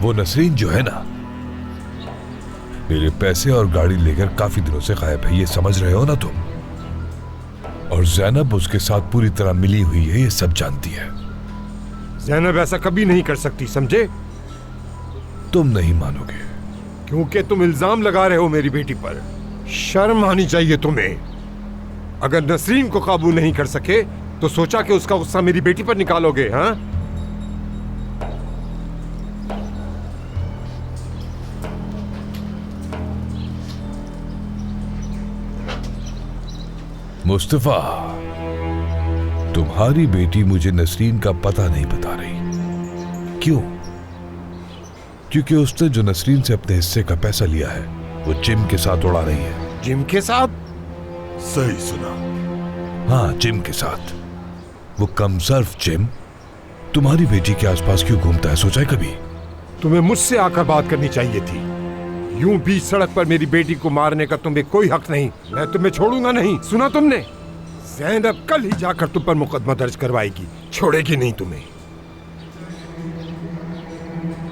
वो नसरीन जो है ना, मेरे पैसे और गाड़ी लेकर काफी दिनों से गायब है, ये समझ रहे हो ना तुम? और ज़ैनब उसके साथ पूरी तरह मिली हुई है, ये सब जानती है। ज़ैनब ऐसा कभी नहीं कर सकती, समझे? तुम नहीं मानोगे। क्योंकि तुम इल्जाम लगा रहे हो मेरी बेटी पर। शर्म आनी चाहिए तुम्हें। अगर नसरीन को काबू नहीं कर सके तो सोचा कि उसका गुस्सा मेरी बेटी पर निकालोगे? हाँ, मुस्तफा, तुम्हारी बेटी मुझे नसरीन का पता नहीं बता रही। क्यों? क्योंकि उसने जो नसरीन से अपने हिस्से का पैसा लिया है वो जिम के साथ उड़ा रही है। जिम के साथ? सही सुना। हाँ, जिम के साथ। वो कमसर्फ जिम तुम्हारी बेटी के आसपास क्यों घूमता है, सोचा है कभी? तुम्हें मुझसे आकर बात करनी चाहिए थी। यूं बीच सड़क पर मेरी बेटी को मारने का तुम्हें कोई हक नहीं। मैं तुम्हें छोड़ूंगा नहीं, सुना तुमने? ज़ैनब कल ही जाकर तुम पर मुकदमा दर्ज करवाएगी, छोड़ेगी नहीं तुम्हें।